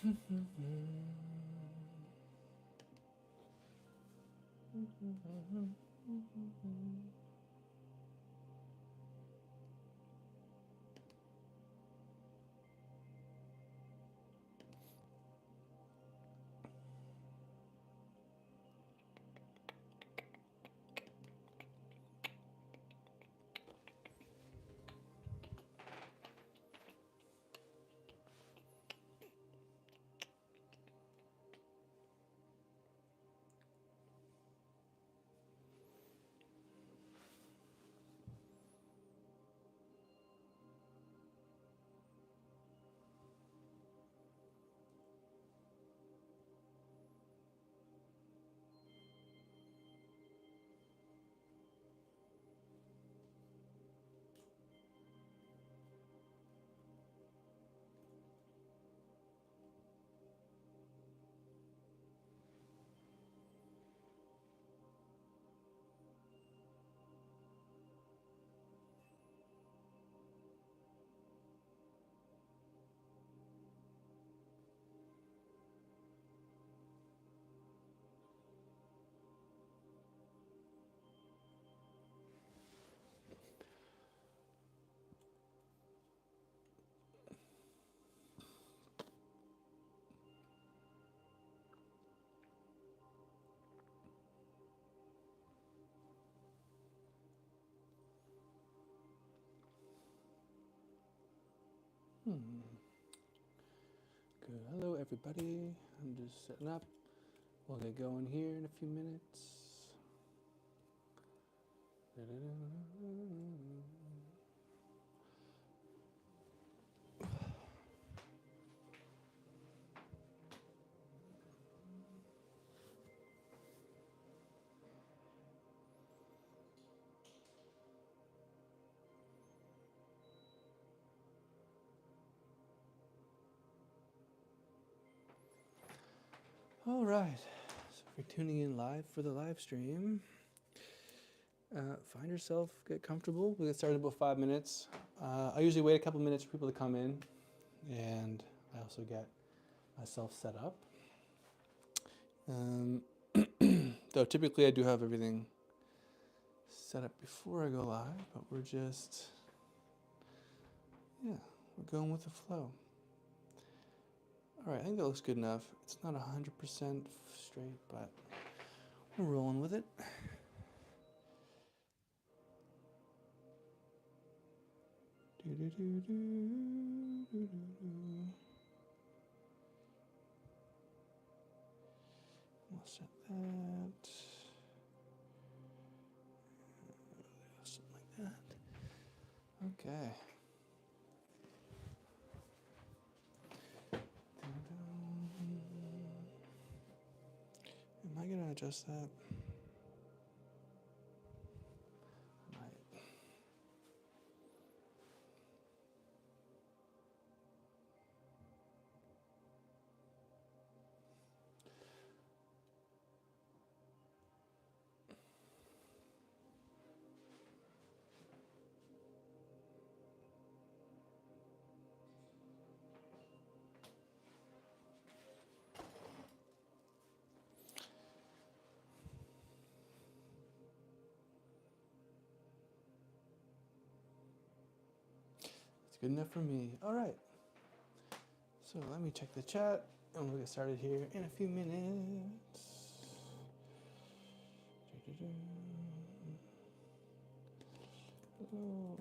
Good. Hello, everybody. I'm just setting up. We'll get going here in a few minutes. All right. So if you're tuning in live for the live stream, find yourself, get comfortable. We'll get started in about 5 minutes. I usually wait a couple minutes for people to come in, and I also get myself set up. Though typically I do have everything set up before I go live, but we're going with the flow. All right, I think that looks good enough. It's not 100% straight, but we're rolling with it. We'll set that. Something like that. Okay. Am I gonna adjust that? It's good enough for me. All right. So let me check the chat, and we'll get started here in a few minutes. Oh.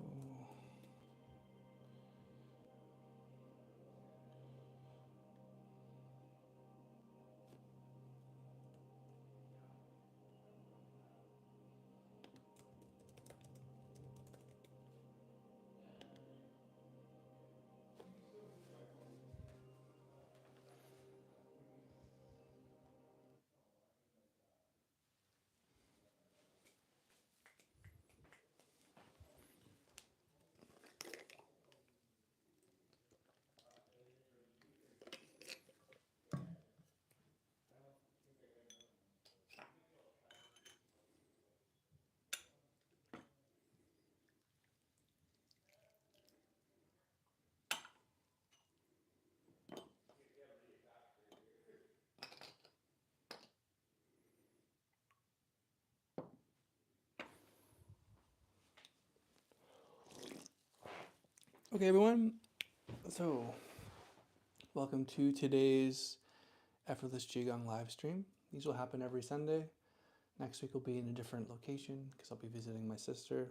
Okay, everyone. So, welcome to today's Effortless Qigong live stream. These will happen every Sunday. Next week will be in a different location because I'll be visiting my sister.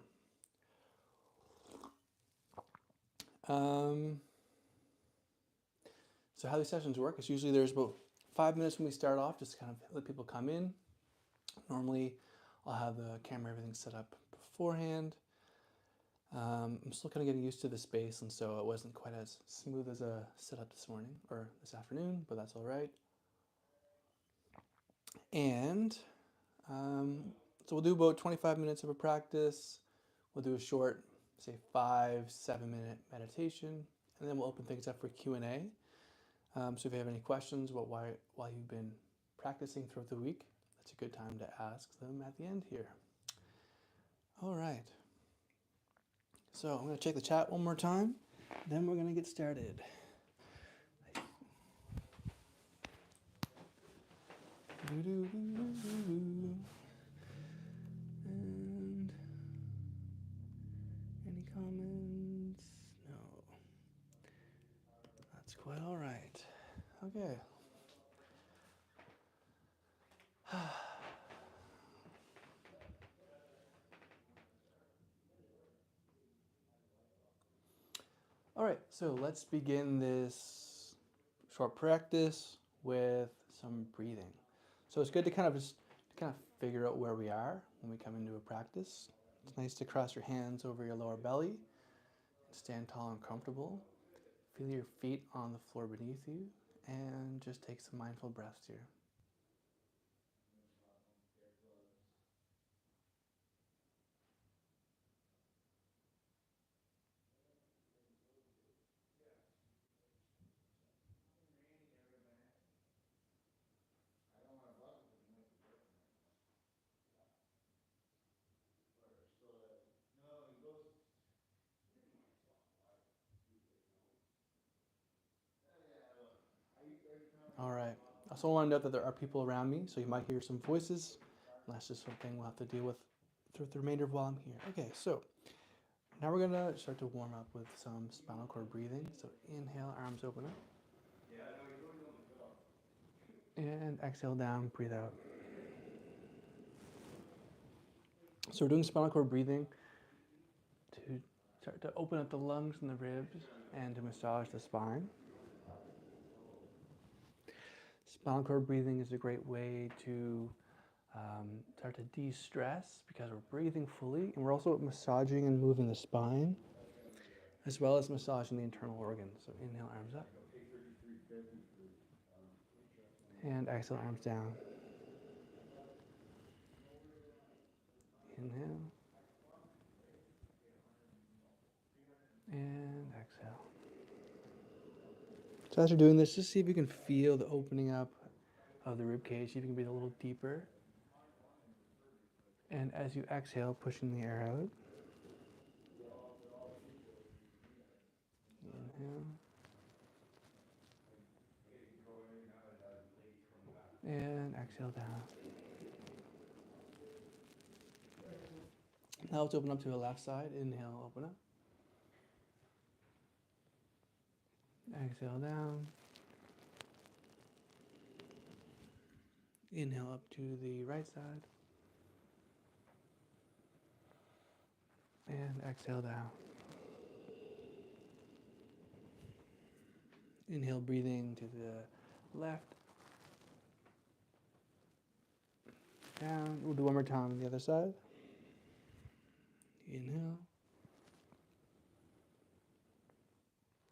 So how these sessions work is usually there's about 5 minutes when we start off, just to kind of let people come in. Normally, I'll have the camera, everything set up beforehand. I'm still kind of getting used to the space, and so it wasn't quite as smooth as a setup this morning or this afternoon, but that's all right. And so we'll do about 25 minutes of a practice. We'll do a short, say 5-7 minute meditation, and then we'll open things up for Q&A. So if you have any questions about why you've been practicing throughout the week, that's a good time to ask them at the end here. All right. So I'm going to check the chat one more time, then we're going to get started. And any comments? No. That's quite all right. Okay. All right, so let's begin this short practice with some breathing. So it's good to kind of figure out where we are when we come into a practice. It's nice to cross your hands over your lower belly, stand tall and comfortable. Feel your feet on the floor beneath you, and just take some mindful breaths here. All right. I also want to note that there are people around me, so you might hear some voices. And that's just something we'll have to deal with through the remainder of while I'm here. Okay, so now we're going to start to warm up with some spinal cord breathing. So inhale, arms open up. And exhale down, breathe out. So we're doing spinal cord breathing to start to open up the lungs and the ribs and to massage the spine. Spinal cord breathing is a great way to start to de-stress because we're breathing fully, and we're also massaging and moving the spine as well as massaging the internal organs. So inhale, arms up. And exhale, arms down. Inhale. And exhale. So as you're doing this, just see if you can feel the opening up of the rib cage. See if you can breathe a little deeper. And as you exhale, pushing the air out. Inhale. And exhale down. Now let's open up to the left side. Inhale, open up. Exhale down. Inhale up to the right side. And exhale down. Inhale, breathing to the left. Down. We'll do one more time on the other side. Inhale.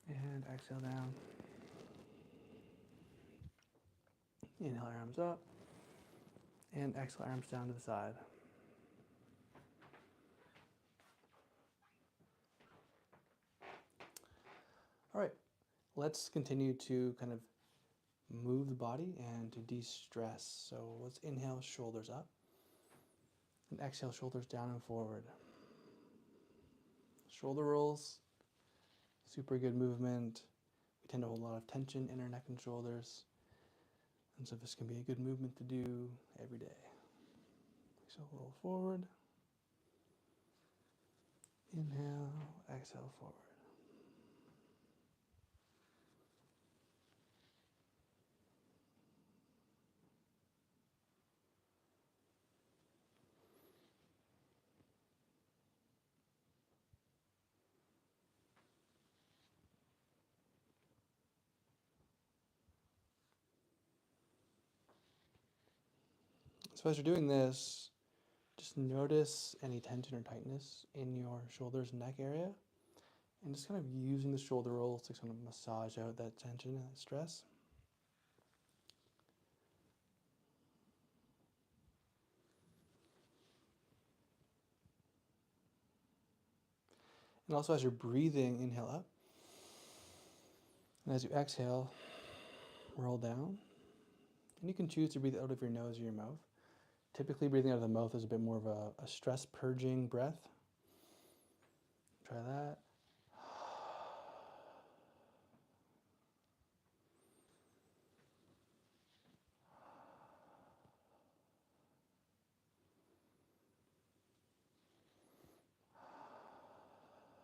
And exhale down. Inhale, arms up. And exhale, arms down to the side. All right, let's continue to kind of move the body and to de-stress. So let's inhale, shoulders up. And exhale, shoulders down and forward. Shoulder rolls, super good movement. We tend to hold a lot of tension in our neck and shoulders. And so this can be a good movement to do every day. So roll forward. Inhale, exhale forward. So as you're doing this, just notice any tension or tightness in your shoulders and neck area, and just kind of using the shoulder rolls to kind of massage out that tension and that stress. And also as you're breathing, inhale up. And as you exhale, roll down. And you can choose to breathe out of your nose or your mouth. Typically, breathing out of the mouth is a bit more of a stress purging breath. Try that.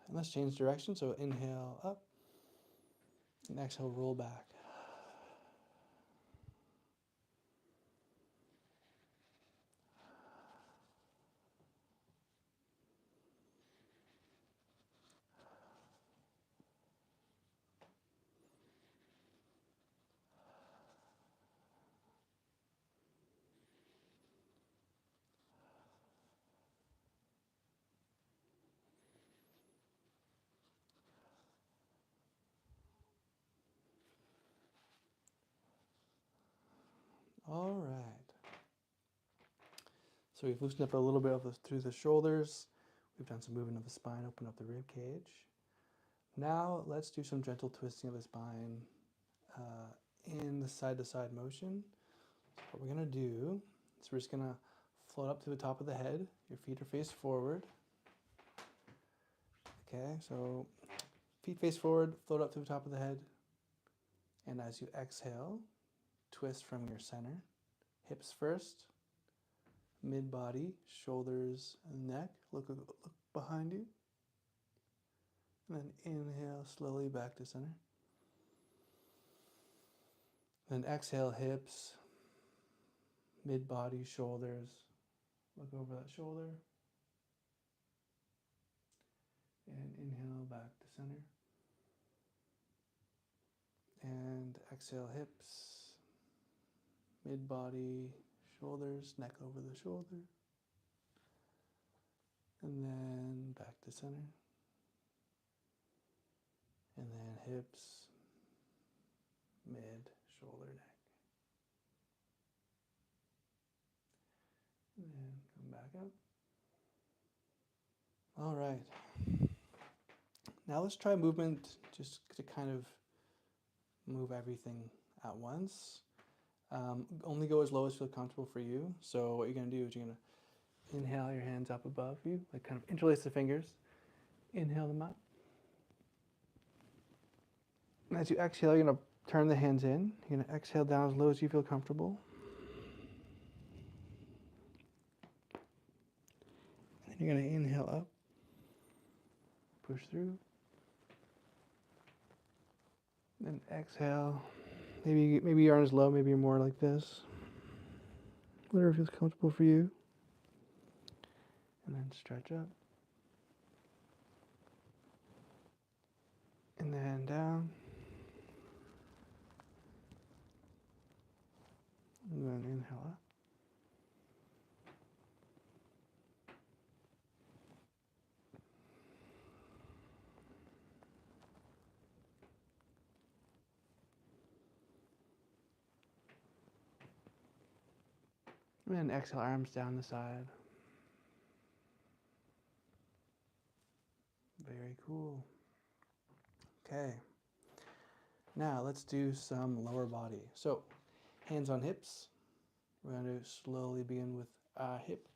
And let's change direction. So inhale up and exhale, roll back. All right. So we've loosened up a little bit through the shoulders. We've done some movement of the spine, open up the rib cage. Now let's do some gentle twisting of the spine in the side-to-side motion. So what we're going to do is we're just going to float up to the top of the head. Your feet are face forward. Okay, so feet face forward, float up to the top of the head. And as you exhale, twist from your center. Hips first, mid-body, shoulders and neck. Look behind you. And then inhale slowly back to center. Then exhale, hips, mid-body, shoulders. Look over that shoulder. And inhale back to center. And exhale, hips, mid-body, shoulders, neck over the shoulder. And then back to center. And then hips, mid, shoulder, neck. And then come back up. All right. Now let's try movement just to kind of move everything at once. Only go as low as feel comfortable for you. So what you're going to do is you're going to inhale your hands up above you, like kind of interlace the fingers. Inhale them up. And as you exhale, you're going to turn the hands in. You're going to exhale down as low as you feel comfortable. And then you're going to inhale up. Push through. Then exhale. Maybe you aren't as low, maybe you're more like this. Whatever feels comfortable for you. And then stretch up. And then down. And then inhale up. And then exhale, arms down the side. Very cool. Okay. Now let's do some lower body. So hands on hips. We're going to slowly begin with hip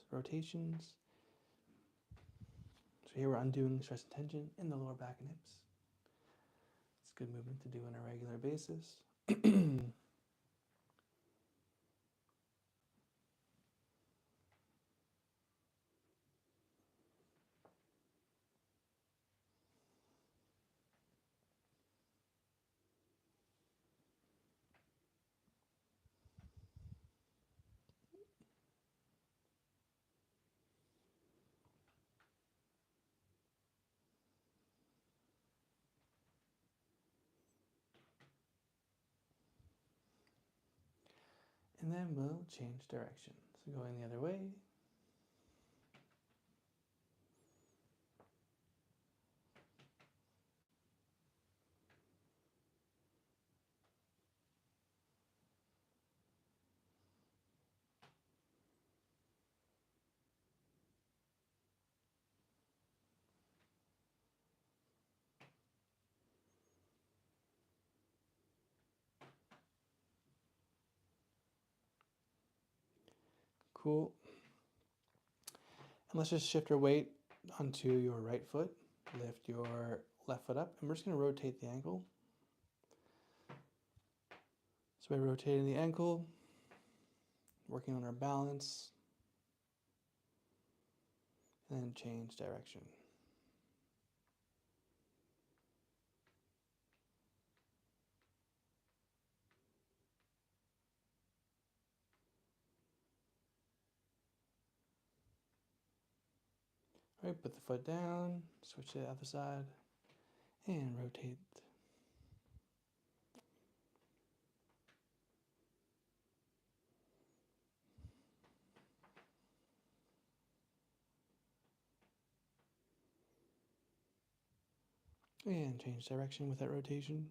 rotations. So here we're undoing stress and tension in the lower back and hips. It's a good movement to do on a regular basis. And then we'll change direction. So going the other way. Cool. And let's just shift our weight onto your right foot. Lift your left foot up, and we're just going to rotate the ankle. So by rotating the ankle, working on our balance, and then change direction. All right, put the foot down, switch to the other side, and rotate. And change direction with that rotation.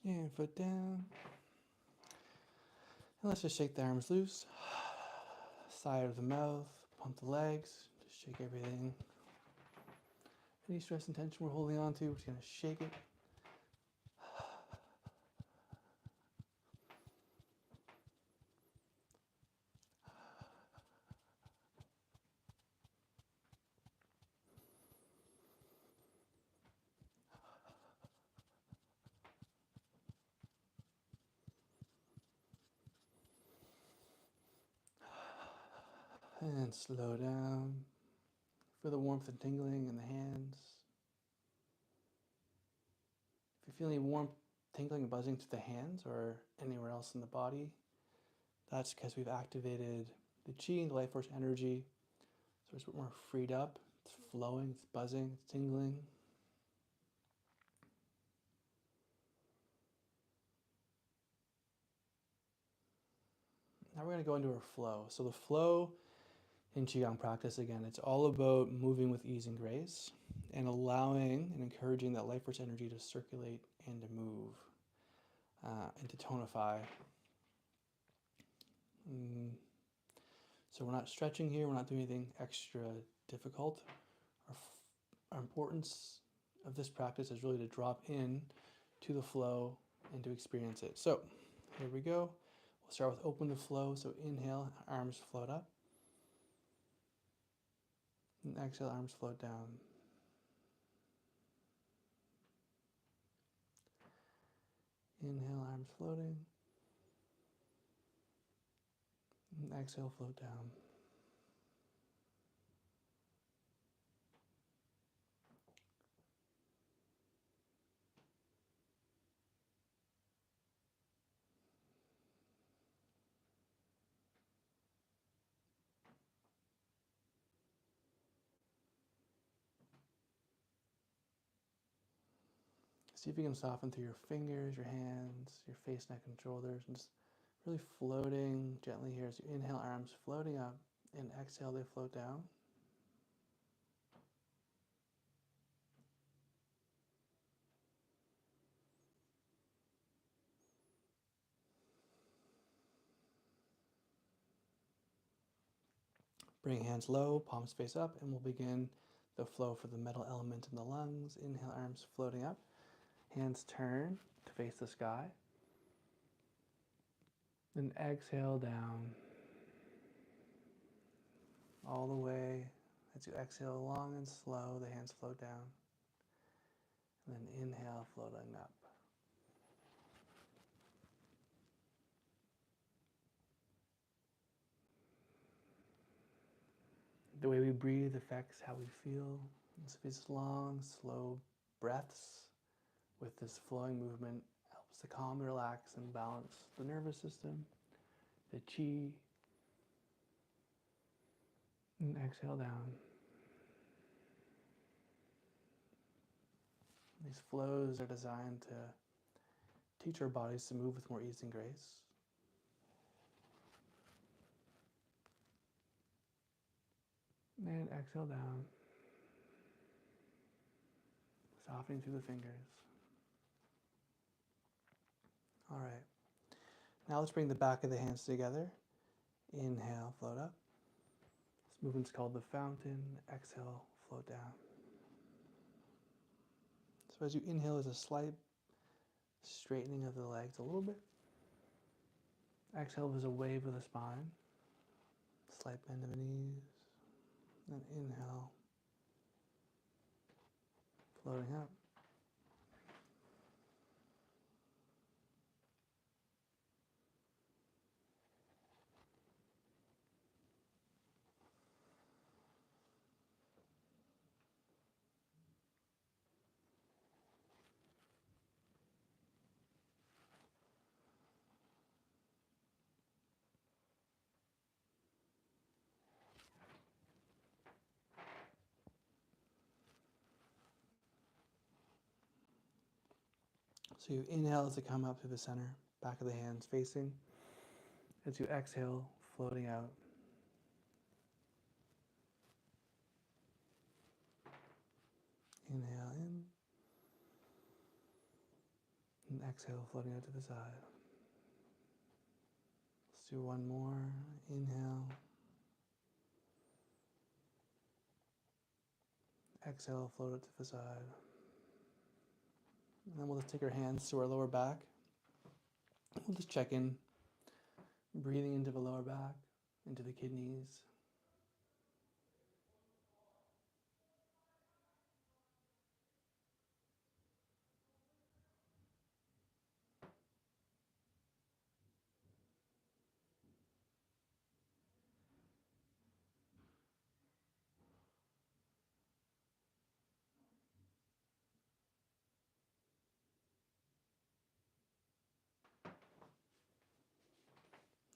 And foot down. And let's just shake the arms loose. Side of the mouth, pump the legs, just shake everything. Any stress and tension we're holding on to, we're just going to shake it. And slow down. Feel the warmth and tingling in the hands. If you feel any warmth, tingling, and buzzing through the hands or anywhere else in the body, that's because we've activated the chi, the life force energy. So it's a bit more freed up. It's flowing, it's buzzing, it's tingling. Now we're going to go into our flow. So the flow in Qigong practice, again, it's all about moving with ease and grace and allowing and encouraging that life force energy to circulate and to move and to tonify. So we're not stretching here, we're not doing anything extra difficult. Our importance of this practice is really to drop in to the flow and to experience it. So here we go. We'll start with open the flow. So inhale, arms float up. And exhale, arms float down. Inhale, arms floating. And exhale, float down. See if you can soften through your fingers, your hands, your face, neck, and shoulders, and just really floating gently here as you inhale, arms floating up, and exhale, they float down. Bring hands low, palms face up, and we'll begin the flow for the metal element in the lungs. Inhale, arms floating up. Hands turn to face the sky. Then exhale down. All the way. As you exhale long and slow, the hands float down. And then inhale, floating up. The way we breathe affects how we feel. So these long, slow breaths with this flowing movement helps to calm, relax, and balance the nervous system, the chi, And exhale down. These flows are designed to teach our bodies to move with more ease and grace. And exhale down, softening through the fingers. All right. Now let's bring the back of the hands together. Inhale, float up. This movement's called the fountain. Exhale, float down. So as you inhale, there's a slight straightening of the legs a little bit. Exhale, there's a wave of the spine. Slight bend of the knees. Then inhale, floating up. So you inhale as you come up through the center, back of the hands facing. As you exhale, floating out. Inhale in. And exhale, floating out to the side. Let's do one more. Inhale. Exhale, float it to the side. And then we'll just take our hands to our lower back. We'll just check in, breathing into the lower back, into the kidneys.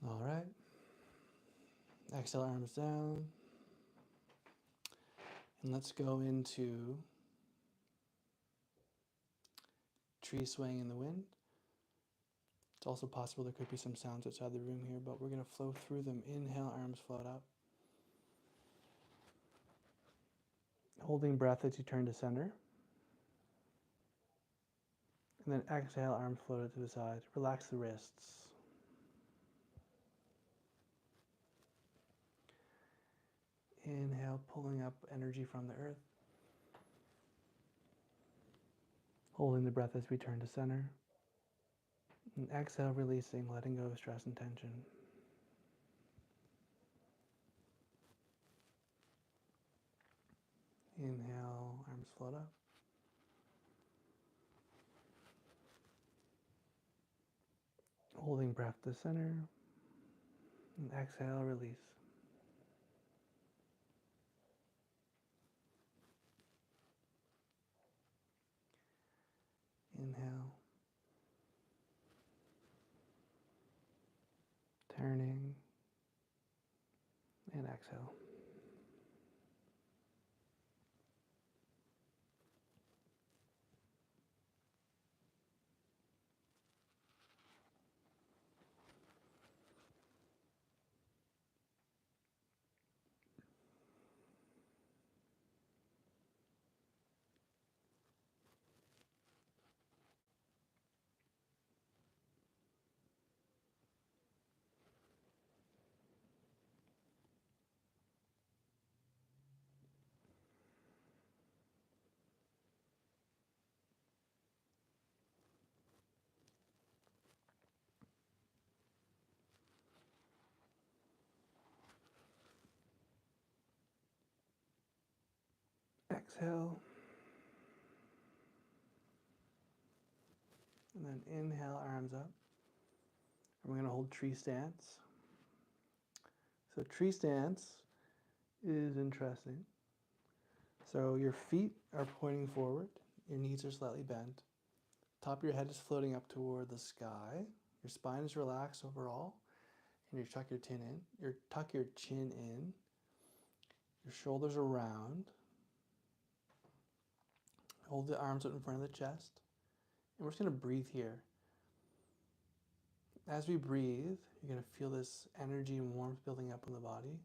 All right. Exhale, arms down. And let's go into tree swaying in the wind. It's also possible there could be some sounds outside the room here, but we're going to flow through them. Inhale, arms float up. Holding breath as you turn to center. And then exhale, arms floated to the side. Relax the wrists. Inhale, pulling up energy from the earth. Holding the breath as we turn to center. And exhale, releasing, letting go of stress and tension. Inhale, arms float up. Holding breath to center. And exhale, release. Inhale. Turning. And exhale. Exhale. And then inhale, arms up. And we're going to hold tree stance. So tree stance is interesting. So your feet are pointing forward. Your knees are slightly bent. Top of your head is floating up toward the sky. Your spine is relaxed overall. And you tuck your chin in. Tuck your chin in. Your shoulders are round. Hold the arms out in front of the chest. And we're just going to breathe here. As we breathe, you're going to feel this energy and warmth building up in the body.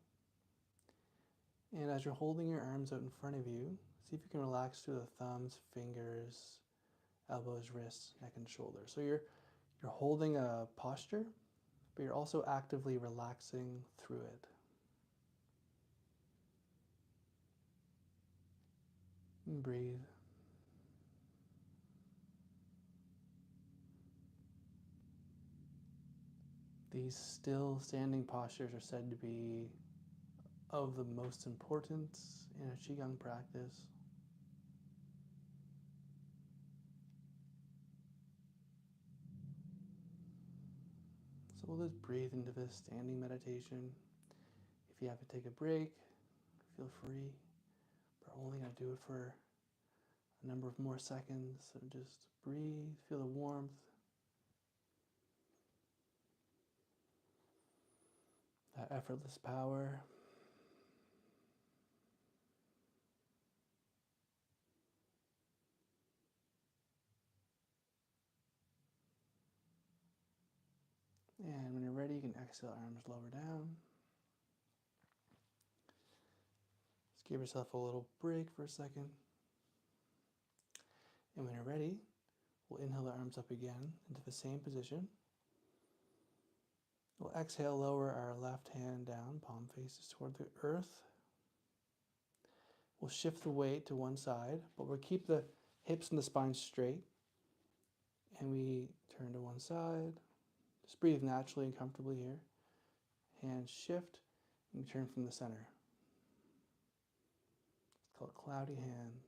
And as you're holding your arms out in front of you, see if you can relax through the thumbs, fingers, elbows, wrists, neck, and shoulders. So you're holding a posture, but you're also actively relaxing through it. And breathe. These still standing postures are said to be of the most importance in a Qigong practice. So we'll just breathe into this standing meditation. If you have to take a break, feel free. But we're only going to do it for a number of more seconds. So just breathe, feel the warmth. That effortless power. And when you're ready, you can exhale, arms lower down. Just give yourself a little break for a second. And when you're ready, we'll inhale the arms up again into the same position. We'll exhale, lower our left hand down, palm faces toward the earth. We'll shift the weight to one side, but we'll keep the hips and the spine straight. And we turn to one side. Just breathe naturally and comfortably here. Hands shift, and we turn from the center. It's called cloudy hands.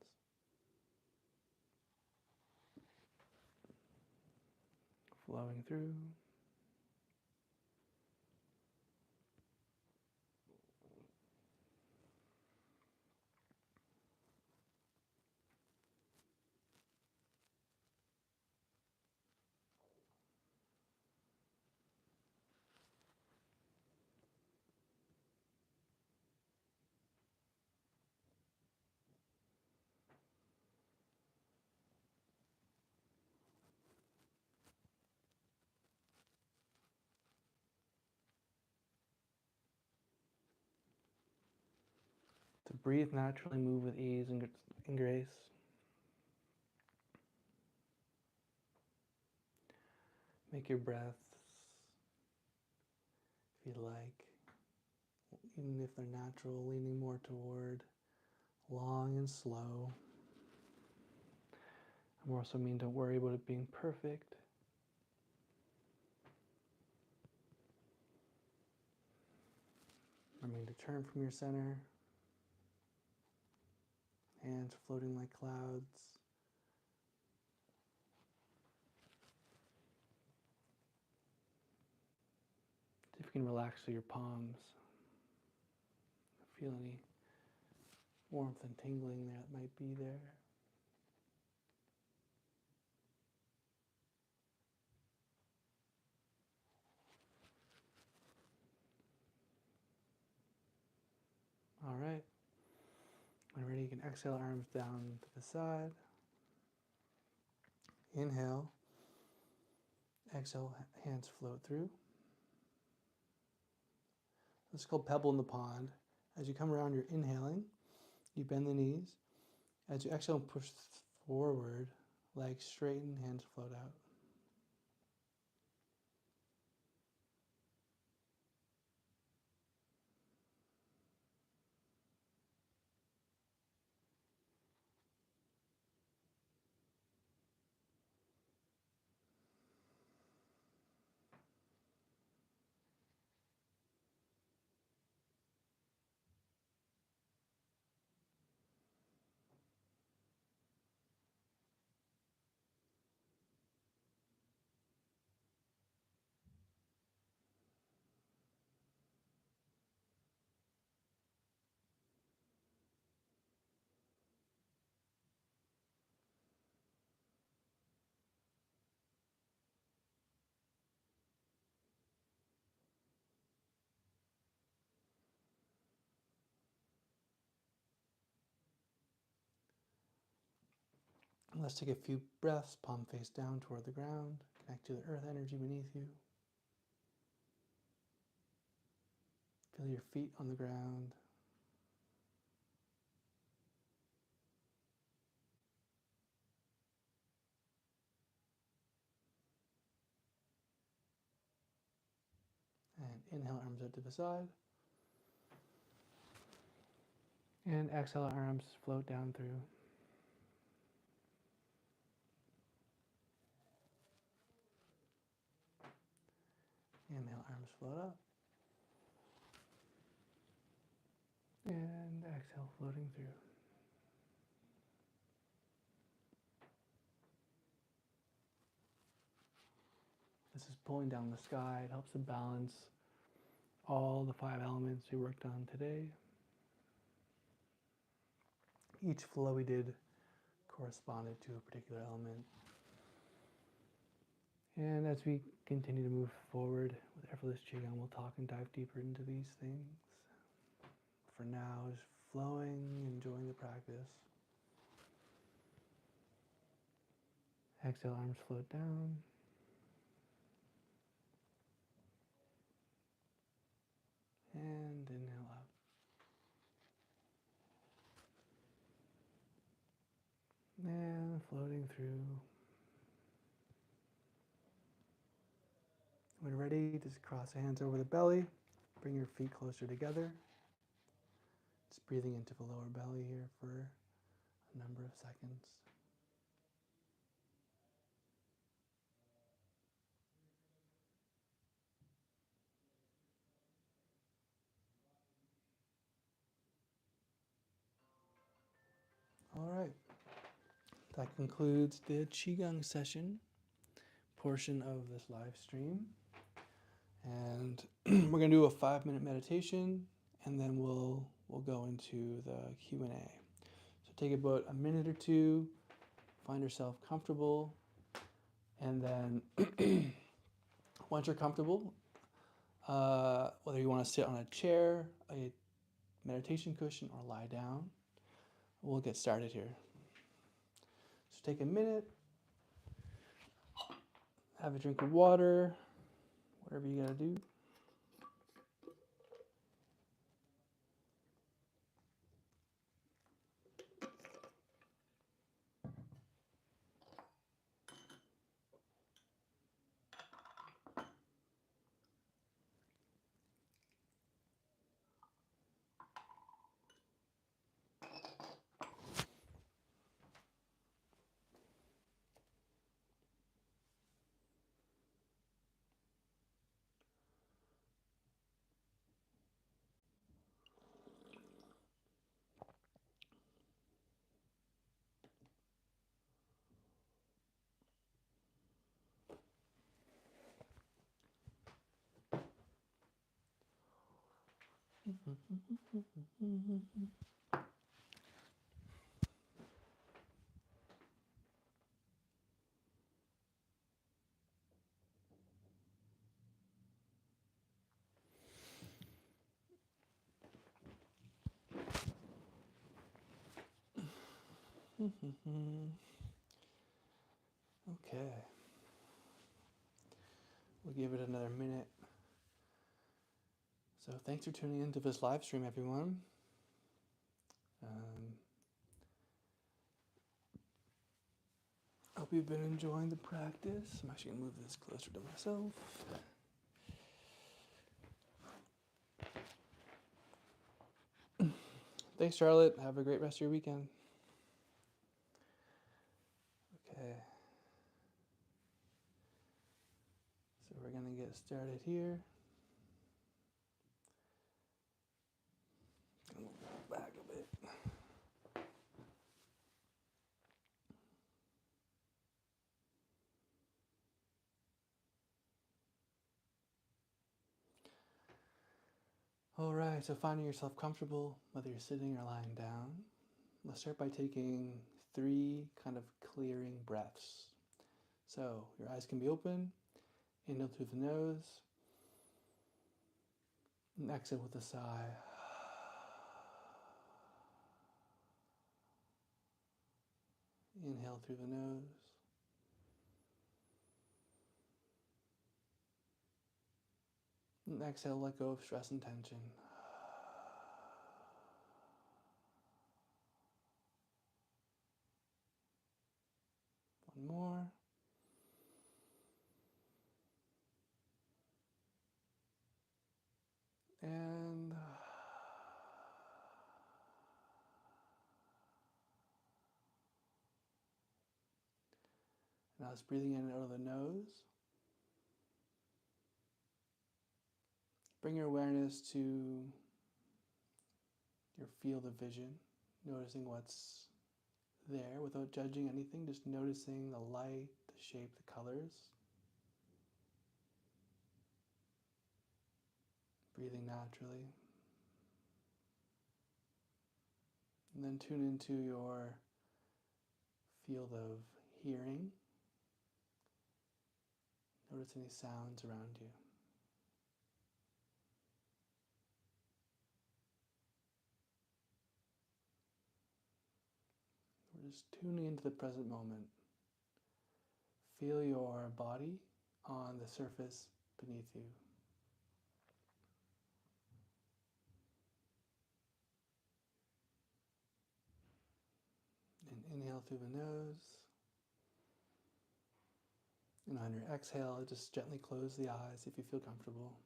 Flowing through. To breathe naturally, move with ease and grace. Make your breaths, if you like, even if they're natural, leaning more toward long and slow. I also mean don't worry about it being perfect. Remember to turn from your center. Hands floating like clouds. See if you can relax through your palms. Feel any warmth and tingling that might be there. All right. When ready, you can exhale, arms down to the side. Inhale. Exhale, hands float through. This is called pebble in the pond. As you come around, you're inhaling. You bend the knees. As you exhale and push forward, legs straighten, hands float out. Let's take a few breaths, palm face down toward the ground. Connect to the earth energy beneath you. Feel your feet on the ground. And inhale, arms out to the side. And exhale, arms float down through. Inhale, arms float up. And exhale, floating through. This is pulling down the sky. It helps to balance all the 5 elements we worked on today. Each flow we did corresponded to a particular element. And as we continue to move forward with Effortless Qigong, we'll talk and dive deeper into these things. For now, just flowing, enjoying the practice. Exhale, arms float down. And inhale up. And floating through. When ready, just cross the hands over the belly. Bring your feet closer together. Just breathing into the lower belly here for a number of seconds. All right. That concludes the Qigong session portion of this live stream. And we're going to do a 5-minute meditation, and then we'll go into the Q&A. So take about a minute or two, find yourself comfortable, and then once you're comfortable, whether you want to sit on a chair, a meditation cushion, or lie down, we'll get started here. So take a minute, have a drink of water, whatever you gotta do. Okay. We'll give it another minute. So thanks for tuning into this live stream, everyone. Hope you've been enjoying the practice. I'm actually going to move this closer to myself. Thanks, Charlotte. Have a great rest of your weekend. Okay. So we're going to get started here. Gonna move back a bit. All right, so finding yourself comfortable, whether you're sitting or lying down, let's start by taking 3 kind of clearing breaths. So your eyes can be open, inhale through the nose, and exhale with a sigh. Inhale through the nose. And exhale, let go of stress and tension. One more. And now it's breathing in and out of the nose. Bring your awareness to your field of vision, noticing what's there without judging anything, just noticing the light, the shape, the colors. Breathing naturally. And then tune into your field of hearing. Notice any sounds around you. We're just tuning into the present moment. Feel your body on the surface beneath you. And inhale through the nose. And on your exhale, just gently close the eyes if you feel comfortable.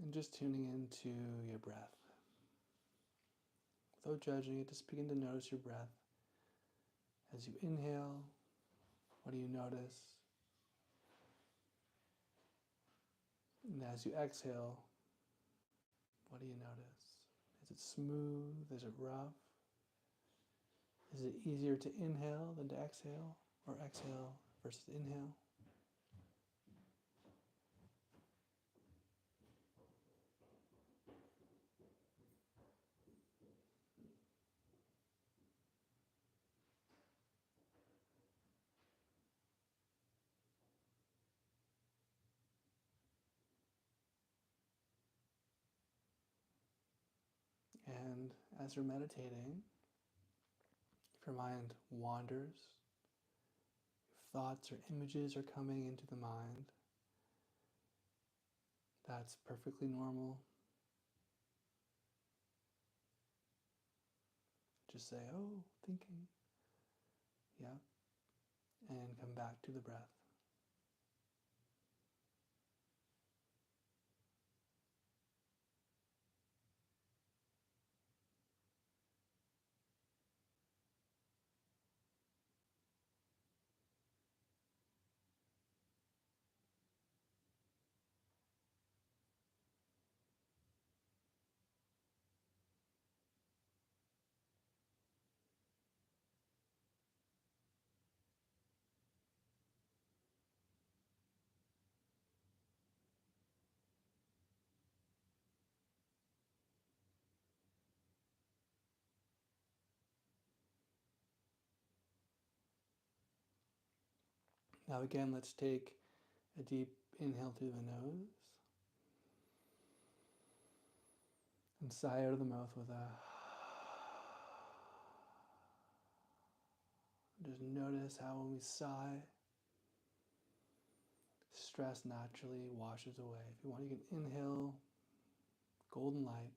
And just tuning into your breath. Without judging it, just begin to notice your breath. As you inhale, what do you notice? And as you exhale, what do you notice? Is it smooth? Is it rough? Is it easier to inhale than to exhale? Or exhale versus inhale? And as you're meditating, if your mind wanders, if thoughts or images are coming into the mind, that's perfectly normal. Just say, oh, thinking. Yeah. And come back to the breath. Now again, let's take a deep inhale through the nose and sigh out of the mouth with a... Just notice how when we sigh, stress naturally washes away. If you want, you can inhale golden light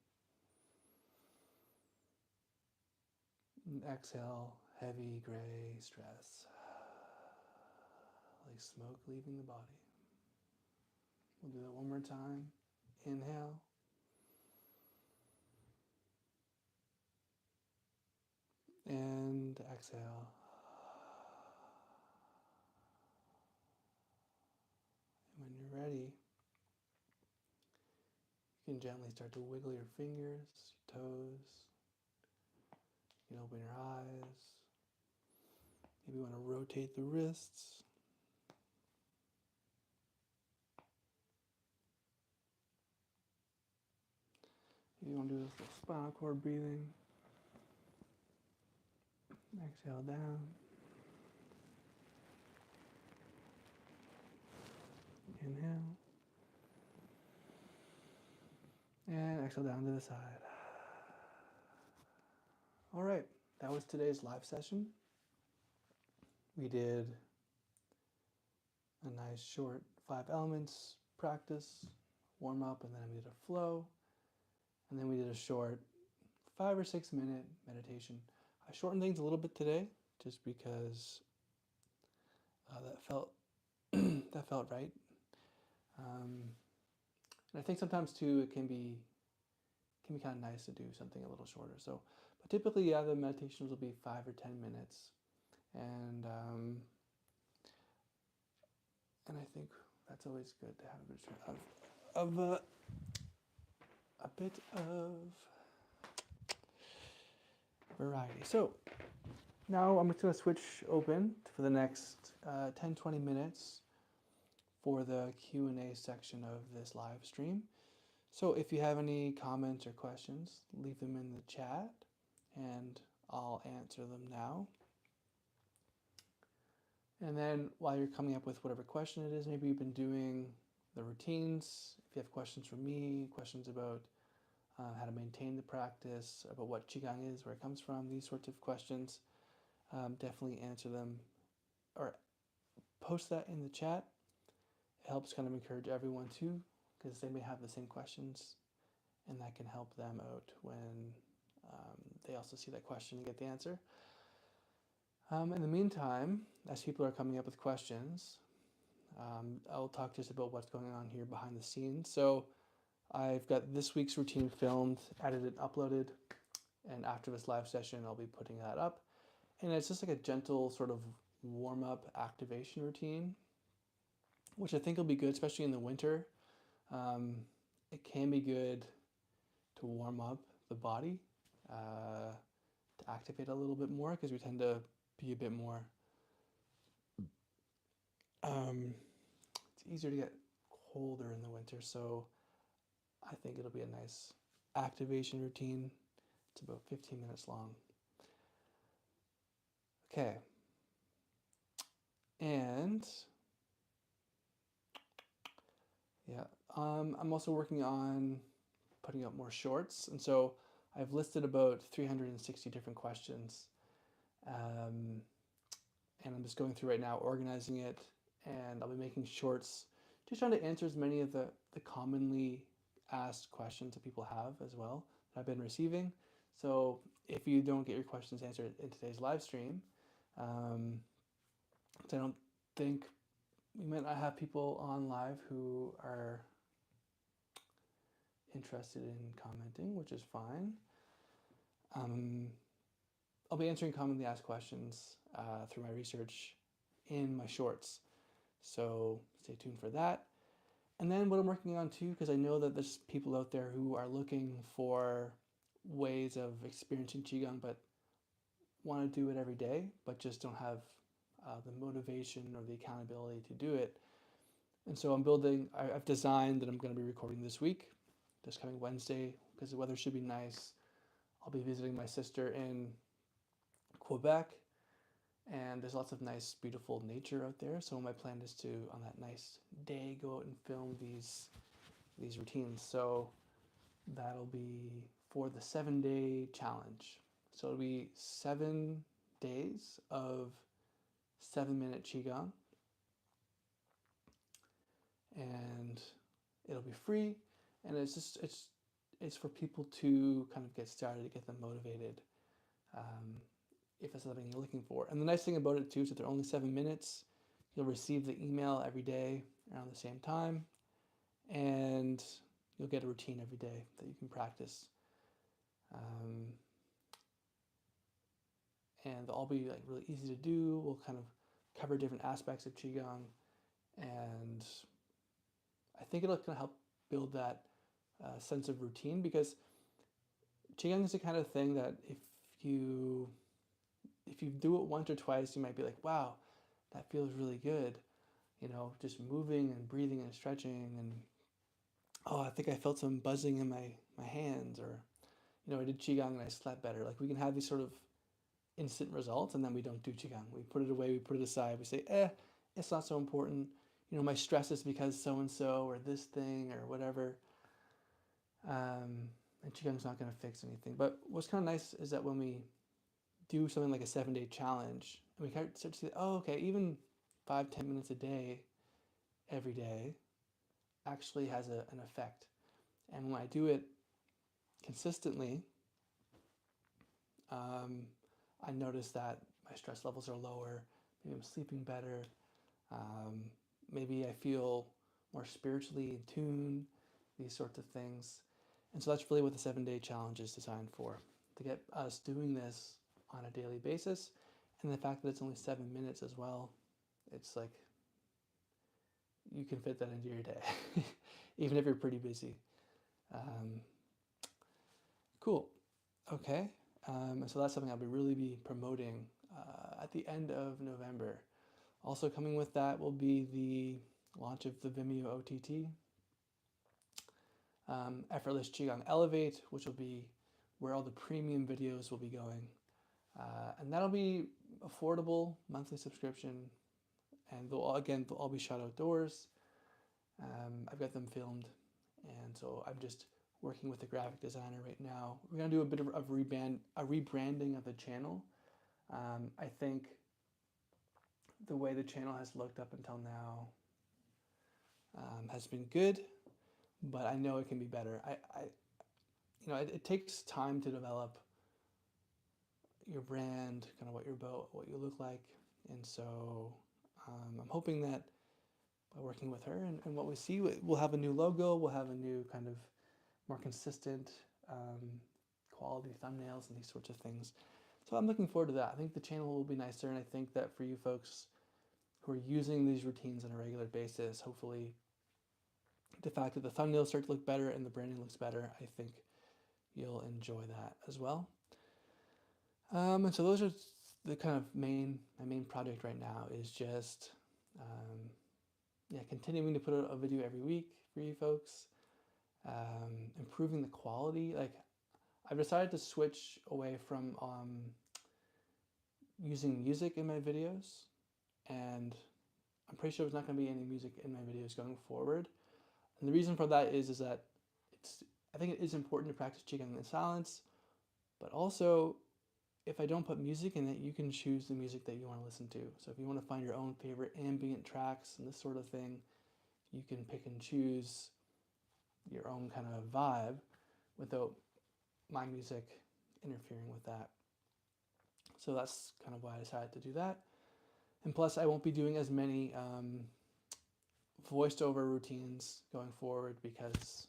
and exhale heavy gray stress, like smoke leaving the body. We'll do that one more time. Inhale. And exhale. And when you're ready, you can gently start to wiggle your fingers, your toes. You can open your eyes. Maybe you want to rotate the wrists. You you want to do this little spinal cord breathing. Exhale down. Inhale. And exhale down to the side. All right, that was today's live session. We did a nice short 5 elements practice, warm up, and then we did a flow. And then we did a short 5 or 6 minute meditation. I shortened things a little bit today just because that felt that felt right. And I think sometimes too it can be kind of nice to do something a little shorter. So, but typically, yeah, the meditations will be 5 or 10 minutes, and I think that's always good to have a bit of variety. So now I'm just going to switch open for the next 10-20 minutes for the Q&A section of this live stream. So if you have any comments or questions, leave them in the chat and I'll answer them now. And then while you're coming up with whatever question it is, maybe you've been doing the routines. If you have questions for me, questions about how to maintain the practice, about what Qigong is, where it comes from, these sorts of questions, definitely answer them or post that in the chat. It helps kind of encourage everyone too, because they may have the same questions and that can help them out when they also see that question and get the answer. In the meantime, as people are coming up with questions, I'll talk just about what's going on here behind the scenes. So I've got this week's routine filmed, edited, uploaded, and after this live session, I'll be putting that up. And it's just like a gentle sort of warm-up activation routine, which I think will be good, especially in the winter. It can be good to warm up the body, to activate a little bit more, because we tend to be a bit more, it's easier to get colder in the winter, so I think it'll be a nice activation routine. It's about 15 minutes long. Okay. And yeah, I'm also working on putting up more shorts, and so I've listed about 360 different questions, and I'm just going through right now, organizing it, and I'll be making shorts, just trying to answer as many of the commonly asked questions that people have as well that I've been receiving. So if you don't get your questions answered in today's live stream, I don't think we might not have people on live who are interested in commenting, which is fine. I'll be answering commonly asked questions through my research in my shorts, so stay tuned for that. And then what I'm working on too, because I know that there's people out there who are looking for ways of experiencing Qigong but want to do it every day, but just don't have the motivation or the accountability to do it. And so I've designed that I'm going to be recording this week, this coming Wednesday, because the weather should be nice. I'll be visiting my sister in Quebec, and there's lots of nice, beautiful nature out there. So my plan is to, on that nice day, go out and film these routines. So that'll be for the 7-day challenge. So it'll be 7 days of 7-minute Qigong, and it'll be free, and it's for people to kind of get started, to get them motivated, if that's something you're looking for. And the nice thing about it too is that they're only 7 minutes. You'll receive the email every day around the same time, and you'll get a routine every day that you can practice. And they'll all be like really easy to do. We'll kind of cover different aspects of Qigong, and I think it'll kind of help build that sense of routine, because Qigong is the kind of thing that if you do it once or twice, you might be like, wow, that feels really good. You know, just moving and breathing and stretching and oh, I think I felt some buzzing in my hands, or I did qigong and I slept better. Like we can have these sort of instant results, and then we don't do qigong. We put it away, we put it aside. We say, it's not so important. My stress is because so and so or this thing or whatever. And qigong's not going to fix anything. But what's kind of nice is that when we do something like a 7-day challenge, and we kind of start to see, oh, okay, even 5-10 minutes a day, every day, actually has an effect. And when I do it consistently, I notice that my stress levels are lower. Maybe I'm sleeping better. Um, Maybe I feel more spiritually in tune, these sorts of things. And so that's really what the 7-day challenge is designed for, to get us doing this on a daily basis. And the fact that it's only 7 minutes as well, it's like you can fit that into your day, even if you're pretty busy. Um, cool. Okay. So that's something I'll really be promoting at the end of November. Also coming with that will be the launch of the Vimeo OTT, Effortless Qigong Elevate, which will be where all the premium videos will be going. And that'll be affordable monthly subscription, and they'll all be shot outdoors. I've got them filmed, and so I'm just working with the graphic designer right now. We're gonna do a bit of a rebranding of the channel. I think the way the channel has looked up until now has been good, but I know it can be better. It takes time to develop your brand, kind of what you're about, what you look like, and so I'm hoping that by working with her and what we see, we'll have a new logo, we'll have a new kind of more consistent quality thumbnails and these sorts of things. So I'm looking forward to that. I think the channel will be nicer, and I think that for you folks who are using these routines on a regular basis, hopefully the fact that the thumbnails start to look better and the branding looks better, I think you'll enjoy that as well. And so those are the kind of my main project right now is just continuing to put out a video every week for you folks, improving the quality. Like I've decided to switch away from using music in my videos, and I'm pretty sure there's not going to be any music in my videos going forward. And the reason for that is that I think it is important to practice qigong in silence, but also if I don't put music in it, you can choose the music that you want to listen to. So if you want to find your own favorite ambient tracks and this sort of thing, you can pick and choose your own kind of vibe without my music interfering with that. So that's kind of why I decided to do that. And plus, I won't be doing as many voiced over routines going forward, because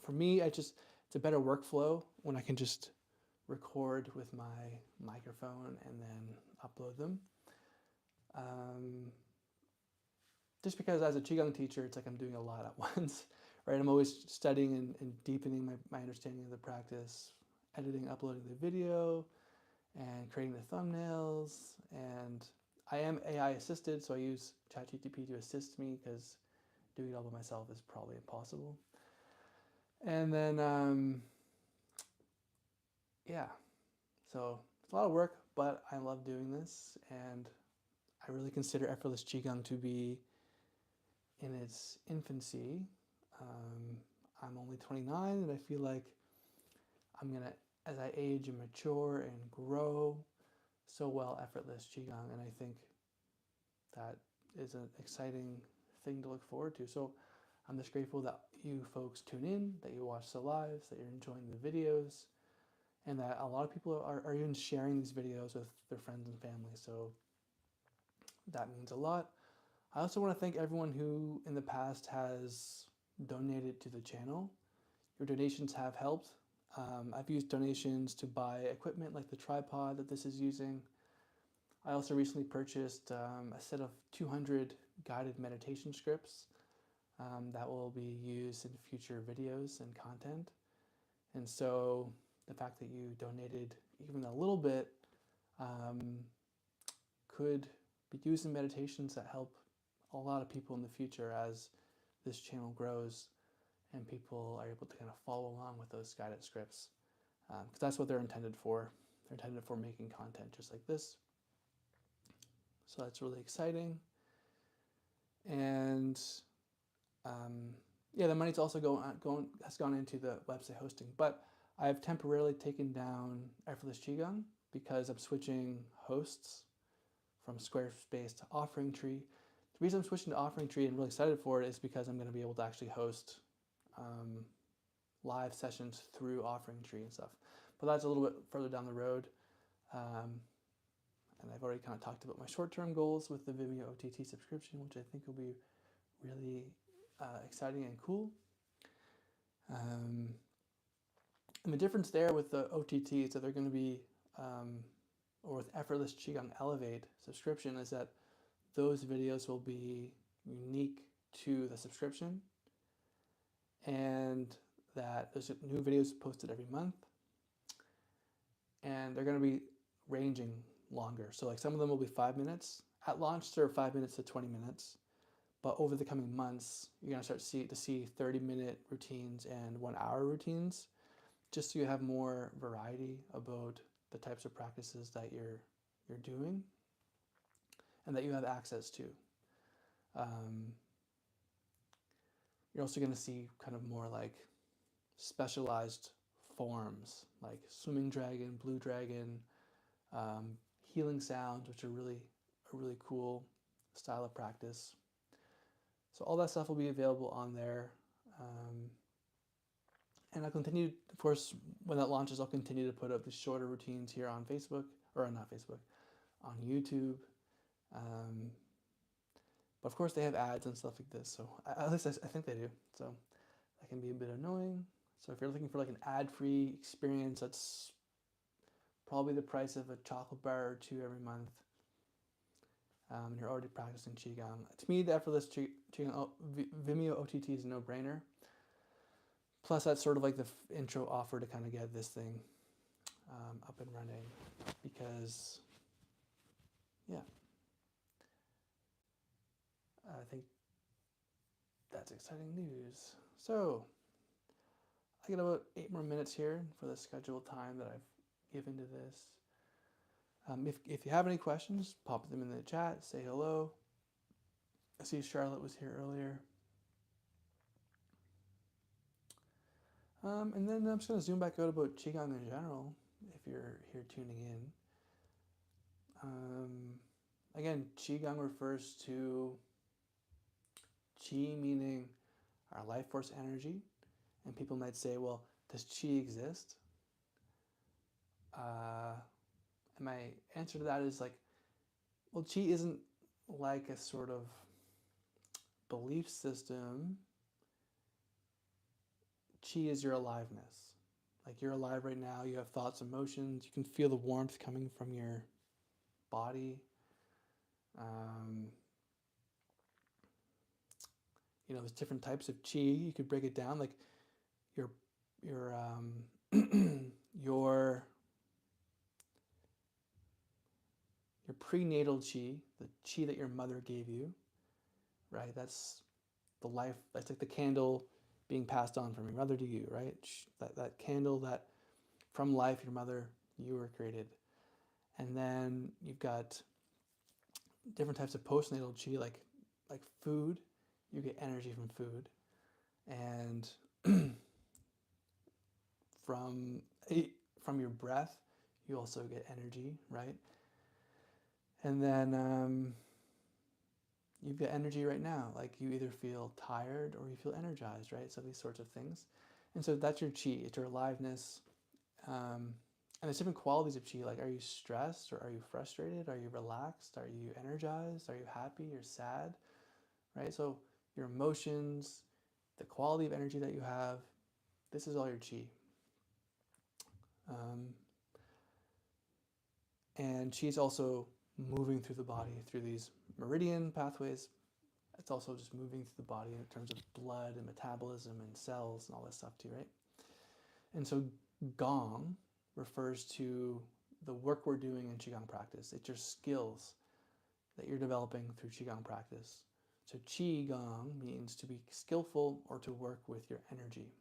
for me, it's a better workflow when I can just record with my microphone and then upload them. Just because as a qigong teacher, it's like I'm doing a lot at once, right? I'm always studying and deepening my understanding of the practice, editing, uploading the video, and creating the thumbnails. And I am AI assisted, so I use ChatGPT to assist me, because doing it all by myself is probably impossible. And then, so it's a lot of work, but I love doing this, and I really consider Effortless Qigong to be in its infancy. I'm only 29, and I feel like I'm gonna, as I age and mature and grow, so well Effortless Qigong, and I think that is an exciting thing to look forward to. So I'm just grateful that you folks tune in, that you watch the lives, that you're enjoying the videos, and that a lot of people are even sharing these videos with their friends and family. So that means a lot. I also want to thank everyone who in the past has donated to the channel. Your donations have helped. I've used donations to buy equipment like the tripod that this is using. I also recently purchased a set of 200 guided meditation scripts that will be used in future videos and content. And so the fact that you donated even a little bit could be used in meditations that help a lot of people in the future as this channel grows. and people are able to kind of follow along with those guided scripts, because that's what they're intended for. They're intended for making content just like this. So that's really exciting. And yeah, the money's also has gone into the website hosting, but I've temporarily taken down Effortless Qigong because I'm switching hosts from Squarespace to Offering Tree. The reason I'm switching to Offering Tree and really excited for it is because I'm going to be able to actually host live sessions through Offering Tree and stuff. But that's a little bit further down the road. And I've already kind of talked about my short-term goals with the Vimeo OTT subscription, which I think will be really exciting and cool. And the difference there with the OTT is that they're going to be, or with Effortless Qigong Elevate subscription, is that those videos will be unique to the subscription, and that there's new videos posted every month, and they're going to be ranging longer. So like some of them will be 5 minutes. At launch, they're 5 minutes to 20 minutes. But over the coming months, you're going to start to see 30-minute routines and 1 hour routines, just so you have more variety about the types of practices that you're doing and that you have access to. You're also going to see kind of more like specialized forms like swimming dragon, blue dragon, healing sounds, which are a really cool style of practice. So all that stuff will be available on there. And I'll continue, of course, when that launches, I'll continue to put up the shorter routines here on Facebook, or not Facebook, on YouTube. But of course they have ads and stuff like this, so at least I think they do. So that can be a bit annoying. So if you're looking for like an ad-free experience, that's probably the price of a chocolate bar or two every month. And you're already practicing Qigong. To me, the Effortless Qigong Vimeo OTT is a no-brainer. Plus, that's sort of like the intro offer to kind of get this thing up and running, because, yeah, I think that's exciting news. So, I got about 8 more minutes here for the scheduled time that I've given to this. If you have any questions, pop them in the chat, say hello. I see Charlotte was here earlier. And then I'm just going to zoom back out about Qigong in general, if you're here tuning in. Again, Qigong refers to Qi meaning our life force energy. And people might say, well, does Qi exist? And my answer to that is like, well, Qi isn't like a sort of belief system. Qi is your aliveness. Like you're alive right now, you have thoughts, emotions, you can feel the warmth coming from your body. There's different types of Qi. You could break it down like your prenatal Qi, the Qi that your mother gave you, right? That's the life, that's like the candle being passed on from your mother to you, right? That candle that from life, your mother, you were created. And then you've got different types of postnatal Qi, like food. You get energy from food. And from your breath, you also get energy, right? And then you've got energy right now. Like you either feel tired or you feel energized, right? So these sorts of things. And so that's your Qi. It's your aliveness. And there's different qualities of Qi. Like, are you stressed or are you frustrated? Are you relaxed? Are you energized? Are you happy or sad? Right? So your emotions, the quality of energy that you have, this is all your Qi. And Qi is also moving through the body through these meridian pathways. It's also just moving through the body in terms of blood and metabolism and cells and all this stuff too, right? And so Gong refers to the work we're doing in Qigong practice. It's your skills that you're developing through Qigong practice. So Qi Gong means to be skillful or to work with your energy,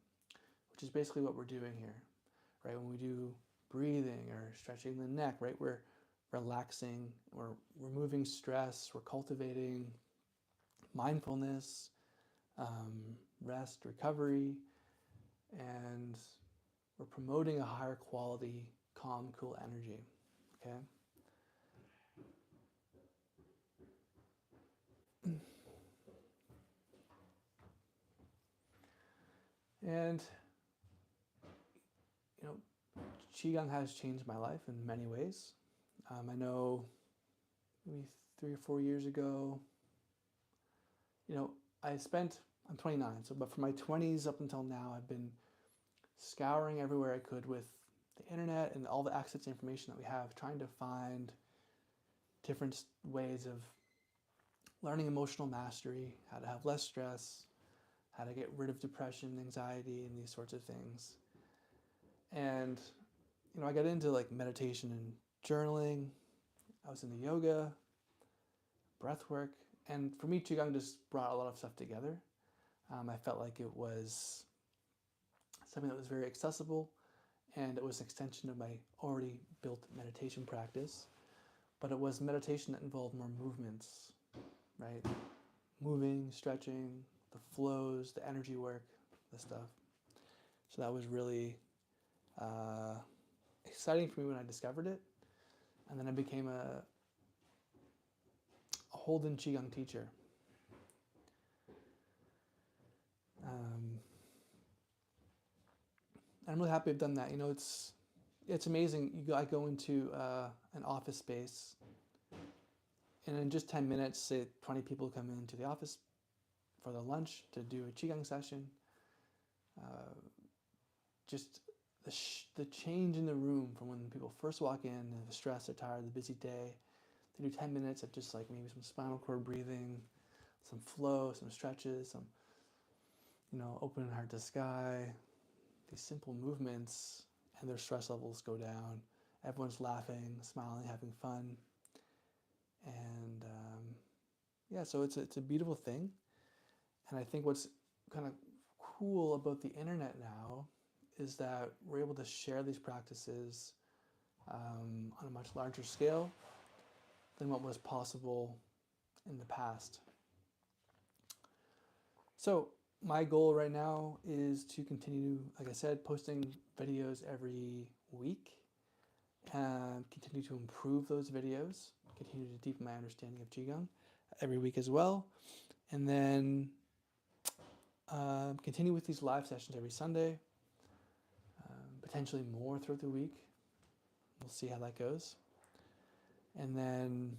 which is basically what we're doing here, right? When we do breathing or stretching the neck, right? We're relaxing, we're removing stress, we're cultivating mindfulness, rest, recovery, and we're promoting a higher quality, calm, cool energy, okay? And, you know, Qigong has changed my life in many ways. I know maybe 3 or 4 years ago, you know, I'm 29, so, but from my 20s up until now, I've been scouring everywhere I could with the internet and all the access to information that we have, trying to find different ways of learning emotional mastery, how to have less stress, how to get rid of depression, anxiety, and these sorts of things. And, you know, I got into like meditation and journaling. I was into yoga, breath work, and for me, Qigong just brought a lot of stuff together. I felt like it was something that was very accessible, and it was an extension of my already built meditation practice, but it was meditation that involved more movements, right? Moving, stretching, the flows, the energy work, the stuff. So that was really exciting for me when I discovered it. And then I became a Holden Qigong teacher. I'm really happy I've done that. You know, it's amazing. I go into an office space, and in just 10 minutes, say 20 people come into the office for their lunch to do a Qigong session. Just the change in the room from when people first walk in, the stress, they're tired, the busy day. They do 10 minutes of just like maybe some spinal cord breathing, some flow, some stretches, some, you know, open heart to sky, these simple movements, and their stress levels go down. Everyone's laughing, smiling, having fun. And yeah, so it's a beautiful thing. And I think what's kind of cool about the internet now is that we're able to share these practices on a much larger scale than what was possible in the past. So my goal right now is to continue, like I said, posting videos every week and continue to improve those videos, continue to deepen my understanding of Qigong every week as well. And then continue with these live sessions every Sunday, potentially more throughout the week. We'll see how that goes. And then,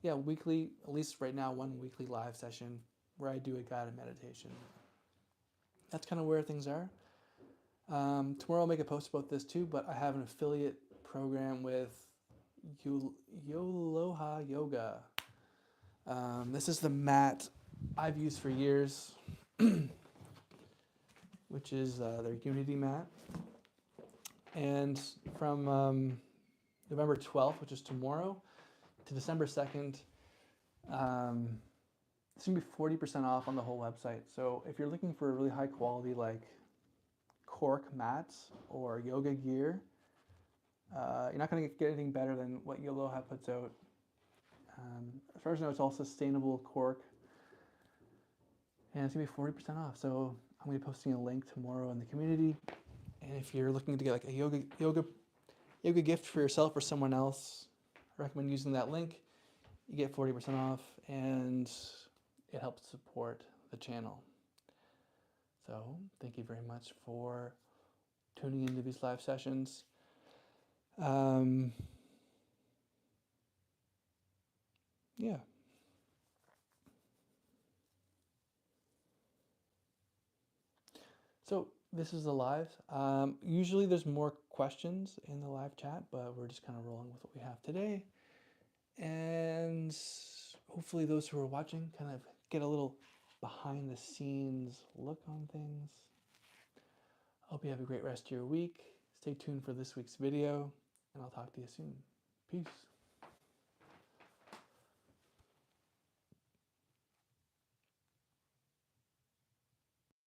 yeah, weekly, at least right now, one weekly live session where I do a guided meditation. That's kind of where things are. Tomorrow I'll make a post about this too, but I have an affiliate program with Yoloha Yoga. This is the mat I've used for years, which is their Unity mat. And from November 12th, which is tomorrow, to December 2nd, it's going to be 40% off on the whole website. So if you're looking for a really high quality like cork mats or yoga gear, you're not going to get anything better than what Yoloha puts out. As far as I know, it's all sustainable cork, and it's going to be 40% off. So I'm going to be posting a link tomorrow in the community. And if you're looking to get like a yoga gift for yourself or someone else, I recommend using that link. You get 40% off, and it helps support the channel. So thank you very much for tuning into these live sessions. Yeah. So this is the live. Usually there's more questions in the live chat, but we're just kind of rolling with what we have today. And hopefully those who are watching kind of get a little behind the scenes look on things. Hope you have a great rest of your week. Stay tuned for this week's video, and I'll talk to you soon. Peace.